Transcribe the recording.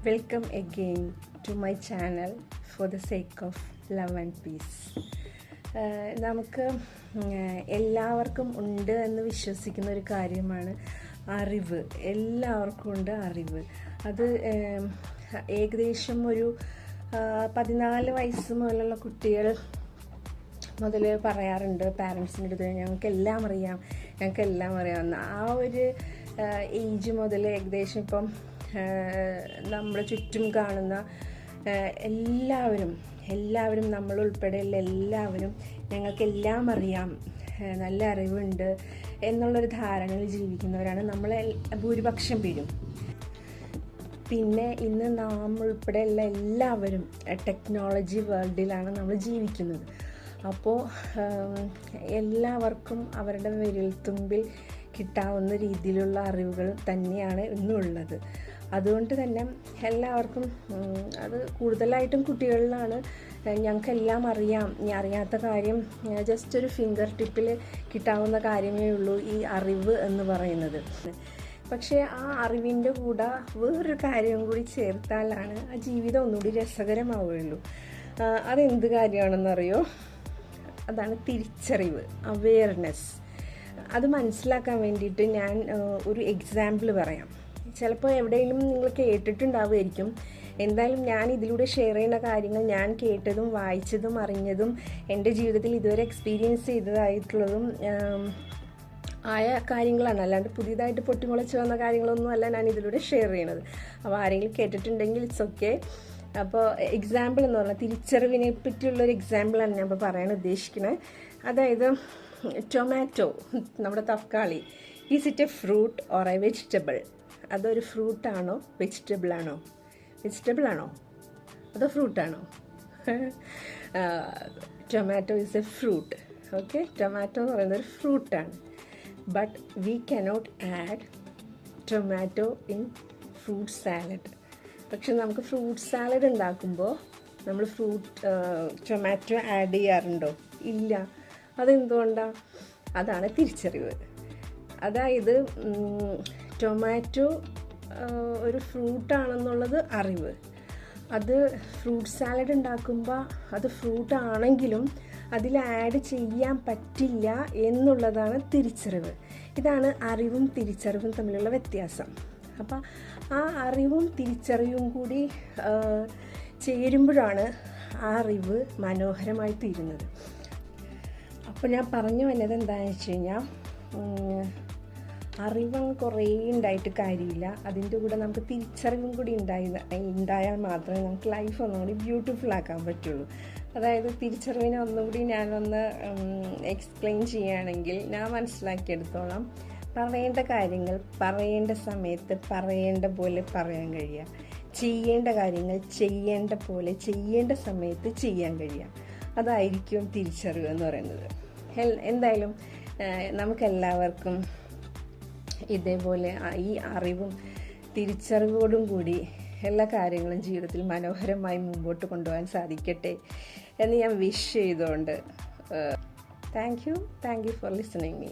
Welcome again to my channel for the sake of love and peace. നമുക്ക് എല്ലാവർക്കും ഉണ്ട് എന്ന് വിശ്വസിക്കുന്ന ഒരു കാര്യമാണ് അറിവ്. എല്ലാവർക്കും ഉണ്ട് അറിവ്. അത് ഏകദേശം ഒരു 14 വയസ്സ് മുതലുള്ള കുട്ടികൾ മുതൽ പറയാറുണ്ട് പാരൻസിൻ്റെ അടുത്ത് ഞങ്ങൾക്കെല്ലാം അറിയാമെന്ന്. ആ ഒരു ഏജ് മുതൽ ഏകദേശം ഇപ്പം നമ്മുടെ ചുറ്റും കാണുന്ന എല്ലാവരും നമ്മളുൾപ്പെടെയുള്ള എല്ലാവരും ഞങ്ങൾക്കെല്ലാം അറിയാം, നല്ല അറിവുണ്ട് എന്നുള്ളൊരു ധാരണയിൽ ജീവിക്കുന്നവരാണ് നമ്മളെ ഭൂരിപക്ഷം പേരും. പിന്നെ ഇന്ന് നാം ഉൾപ്പെടെയുള്ള എല്ലാവരും ടെക്നോളജി വേൾഡിലാണ് നമ്മൾ ജീവിക്കുന്നത്. അപ്പോൾ എല്ലാവർക്കും അവരുടെ വിരൽത്തുമ്പിൽ കിട്ടാവുന്ന രീതിയിലുള്ള അറിവുകൾ തന്നെയാണ് ഇന്നുള്ളത്. അതുകൊണ്ട് തന്നെ എല്ലാവർക്കും അത് കൂടുതലായിട്ടും കുട്ടികളിലാണ് ഞങ്ങൾക്കെല്ലാം അറിയാം, അറിയാത്ത കാര്യം ജസ്റ്റ് ഒരു ഫിംഗർ ടിപ്പിൽ കിട്ടാവുന്ന കാര്യമേ ഉള്ളൂ ഈ അറിവ് എന്ന് പറയുന്നത്. പക്ഷേ ആ അറിവിൻ്റെ കൂടെ വേറൊരു കാര്യം കൂടി ചേർത്താലാണ് ആ ജീവിതം ഒന്നുകൂടി രസകരമാവുകയുള്ളൂ. അതെന്ത് കാര്യമാണെന്നറിയോ? അതാണ് തിരിച്ചറിവ്, അവെയർനെസ്. അത് മനസ്സിലാക്കാൻ വേണ്ടിയിട്ട് ഞാൻ ഒരു എക്സാമ്പിൾ പറയാം. ചിലപ്പോൾ എവിടെയെങ്കിലും നിങ്ങൾ കേട്ടിട്ടുണ്ടാവുമായിരിക്കും. എന്തായാലും ഞാൻ ഇതിലൂടെ ഷെയർ ചെയ്യുന്ന കാര്യങ്ങൾ ഞാൻ കേട്ടതും വായിച്ചതും അറിഞ്ഞതും എൻ്റെ ജീവിതത്തിൽ ഇതുവരെ എക്സ്പീരിയൻസ് ചെയ്തതായിട്ടുള്ളതും ആയ കാര്യങ്ങളാണ്. അല്ലാണ്ട് പുതിയതായിട്ട് പൊട്ടിമുളച്ച് വന്ന കാര്യങ്ങളൊന്നും അല്ല ഞാൻ ഇതിലൂടെ ഷെയർ ചെയ്യണത്. അപ്പോൾ ആരെങ്കിലും കേട്ടിട്ടുണ്ടെങ്കിൽ ഇറ്റ്സ് ഓക്കെ. അപ്പോൾ എക്സാമ്പിൾ എന്ന് പറഞ്ഞാൽ തിരിച്ചറിവിനെ പറ്റിയുള്ളൊരു എക്സാമ്പിളാണ് ഞാൻ ഇപ്പോൾ പറയാൻ ഉദ്ദേശിക്കുന്നത്. അതായത് ടൊമാറ്റോ, നമ്മുടെ തക്കാളി, is it a fruit or a vegetable? അതൊരു ഫ്രൂട്ടാണോ വെജിറ്റബിളാണോ? വെജിറ്റബിളാണോ അതോ ഫ്രൂട്ടാണോ? Tomato is a fruit. Okay, tomato എന്ന് പറയുന്നത് ഒരു ഫ്രൂട്ടാണ്. But we cannot add tomato in fruit salad. പക്ഷെ നമുക്ക് ഫ്രൂട്ട് സാലഡ് ഉണ്ടാക്കുമ്പോൾ നമ്മൾ ടൊമാറ്റോ ആഡ് ചെയ്യാറുണ്ടോ? ഇല്ല. അതെന്തുകൊണ്ടാണ്? അതാണ് തിരിച്ചറിവ്. അതായത് ടൊമാറ്റോ ഒരു ഫ്രൂട്ടാണെന്നുള്ളത് അറിവ്. അത് ഫ്രൂട്ട് സാലഡ് ഉണ്ടാക്കുമ്പോൾ അത് ഫ്രൂട്ടാണെങ്കിലും അതിൽ ആഡ് ചെയ്യാൻ പറ്റില്ല എന്നുള്ളതാണ് തിരിച്ചറിവ്. ഇതാണ് അറിവും തിരിച്ചറിവും തമ്മിലുള്ള വ്യത്യാസം. അപ്പം ആ അറിവും തിരിച്ചറിവും കൂടി ചേരുമ്പോഴാണ് ആ അറിവ് മനോഹരമായി തീരുന്നത്. അപ്പോൾ ഞാൻ പറഞ്ഞു വന്നത് എന്താണെന്ന് വെച്ച് കഴിഞ്ഞാൽ, അറിവ് കുറേ ഉണ്ടായിട്ട് കാര്യമില്ല. അതിൻ്റെ കൂടെ നമുക്ക് തിരിച്ചറിവും കൂടി ഉണ്ടായാൽ മാത്രമേ നമുക്ക് ലൈഫ് ഒന്നും കൂടി ബ്യൂട്ടിഫുൾ ആക്കാൻ പറ്റുള്ളൂ. അതായത് തിരിച്ചറിവിനെ ഒന്നുകൂടി ഞാനൊന്ന് എക്സ്പ്ലെയിൻ ചെയ്യുകയാണെങ്കിൽ, ഞാൻ മനസ്സിലാക്കിയെടുത്തോളം പറയേണ്ട കാര്യങ്ങൾ പറയേണ്ട സമയത്ത് പറയേണ്ട പോലെ പറയാൻ കഴിയുക, ചെയ്യേണ്ട കാര്യങ്ങൾ ചെയ്യേണ്ട പോലെ ചെയ്യേണ്ട സമയത്ത് ചെയ്യാൻ കഴിയുക, അതായിരിക്കും തിരിച്ചറിവ് എന്ന് പറയുന്നത്. എന്തായാലും നമുക്കെല്ലാവർക്കും ഇതേപോലെ ഈ അറിവും തിരിച്ചറിവോടും കൂടി എല്ലാ കാര്യങ്ങളും ജീവിതത്തിൽ മനോഹരമായി മുമ്പോട്ട് കൊണ്ടുപോകാൻ സാധിക്കട്ടെ എന്ന് ഞാൻ വിഷ് ചെയ്തുകൊണ്ട് thank you for listening me.